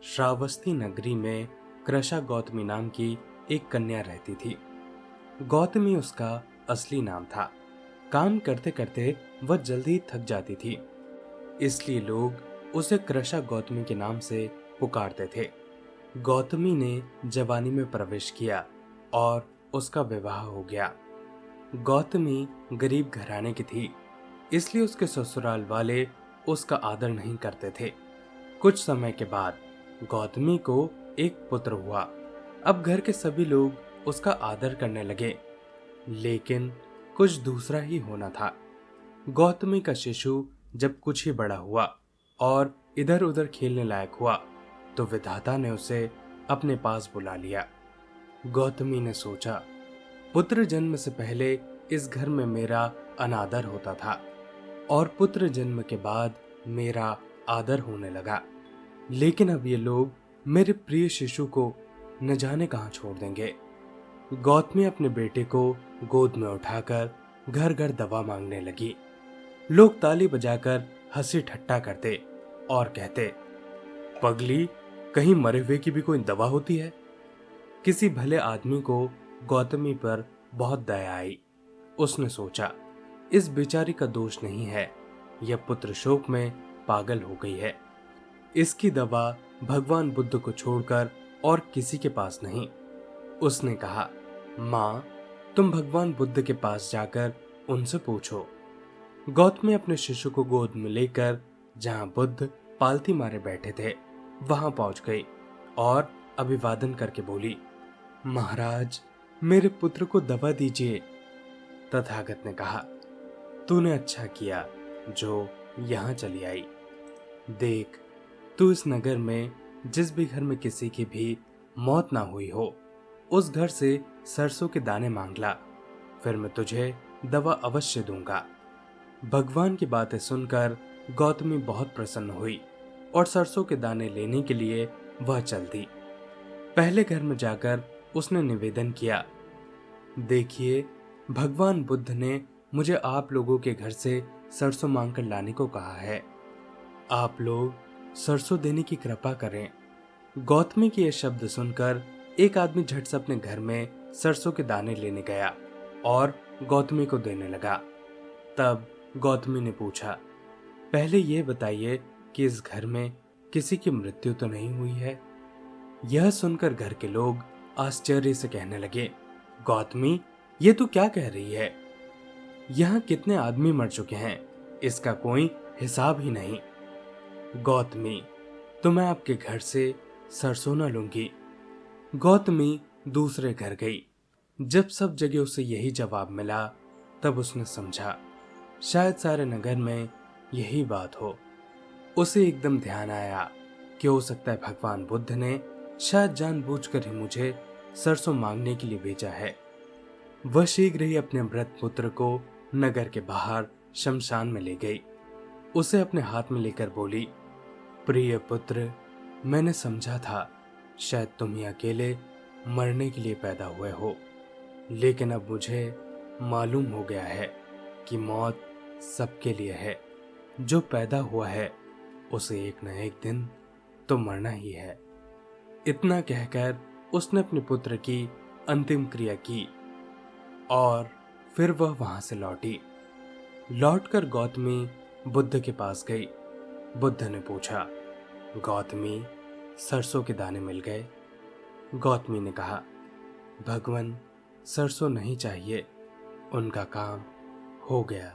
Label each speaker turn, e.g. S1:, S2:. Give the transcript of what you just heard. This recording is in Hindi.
S1: श्रावस्ती नगरी में कृषा गौतमी नाम की एक कन्या रहती थी। गौतमी उसका असली नाम था। काम करते करते वह जल्दी थक जाती थी, इसलिए लोग उसे कृषा गौतमी के नाम से पुकारते थे। गौतमी ने जवानी में प्रवेश किया और उसका विवाह हो गया। गौतमी गरीब घराने की थी, इसलिए उसके ससुराल वाले उसका आदर नहीं करते थे। कुछ समय के बाद गौतमी को एक पुत्र हुआ। अब घर के सभी लोग उसका आदर करने लगे, लेकिन कुछ दूसरा ही होना था। गौतमी का शिशु जब कुछ ही बड़ा हुआ और इधर उधर खेलने लायक हुआ, तो विधाता ने उसे अपने पास बुला लिया। गौतमी ने सोचा, पुत्र जन्म से पहले इस घर में मेरा अनादर होता था और पुत्र जन्म के बाद मेरा आदर होने लगा, लेकिन अब ये लोग मेरे प्रिय शिशु को न जाने कहां छोड़ देंगे। गौतमी अपने बेटे को गोद में उठाकर घर घर दवा मांगने लगी। लोग ताली बजाकर हंसी ठट्टा करते और कहते, पगली, कहीं मरे हुए की भी कोई दवा होती है। किसी भले आदमी को गौतमी पर बहुत दया आई। उसने सोचा, इस बेचारी का दोष नहीं है, यह पुत्र शोक में पागल हो गई है। इसकी दवा भगवान बुद्ध को छोड़कर और किसी के पास नहीं। उसने कहा, माँ, तुम भगवान बुद्ध के पास जाकर उनसे पूछो। गौतमी अपने शिशु को गोद में लेकर जहां बुद्ध पालती मारे बैठे थे वहां पहुंच गई और अभिवादन करके बोली, महाराज, मेरे पुत्र को दवा दीजिए। तथागत ने कहा, तूने अच्छा किया जो यहाँ चली आई। देख, तू इस नगर में जिस भी घर में किसी की भी मौत ना हुई हो, उस घर से सरसों के दाने मांग ला, फिर मैं तुझे दवा अवश्य दूंगा। भगवान की बातें सुनकर गौतमी बहुत प्रसन्न हुई और सरसों के दाने लेने के लिए वह चल दी। पहले घर में जाकर उसने निवेदन किया, देखिए, भगवान बुद्ध ने मुझे आप लोगों के घर से सरसों मांगकर लाने को कहा है। आप लोग सरसों देने की कृपा करें। गौतमी के ये शब्द सुनकर एक आदमी झट से अपने घर में सरसों के दाने लेने गया और गौतमी को देने लगा। तब गौतमी ने पूछा, पहले यह बताइए कि इस घर में किसी की मृत्यु तो नहीं हुई है। यह सुनकर घर के लोग आश्चर्य से कहने लगे, गौतमी, ये तू क्या कह रही है? यहाँ कितने आदमी मर चुके हैं, इसका कोई हिसाब ही नहीं। गौतमी, तो मैं आपके घर से सरसों न लूंगी। गौतमी दूसरे घर गई। जब सब जगह उसे यही जवाब मिला, तब उसने समझा, शायद सारे नगर में यही बात हो। उसे एकदम ध्यान आया कि हो सकता है भगवान बुद्ध ने शायद जानबूझकर ही मुझे सरसों मांगने के लिए भेजा है। वह शीघ्र ही अपने मृत पुत्र को नगर के बाहर शमशान में ले गई। उसे अपने हाथ में लेकर बोली, प्रिय पुत्र, मैंने समझा था शायद तुम ही अकेले मरने के लिए पैदा हुए हो, लेकिन अब मुझे मालूम हो गया है कि मौत सबके लिए है। जो पैदा हुआ है उसे एक न एक दिन तो मरना ही है। इतना कहकर उसने अपने पुत्र की अंतिम क्रिया की और फिर वह वहां से लौटी। लौटकर गौतमी बुद्ध के पास गई। बुद्ध ने पूछा, गौतमी, सरसों के दाने मिल गए? गौतमी ने कहा, भगवान, सरसों नहीं चाहिए, उनका काम हो गया।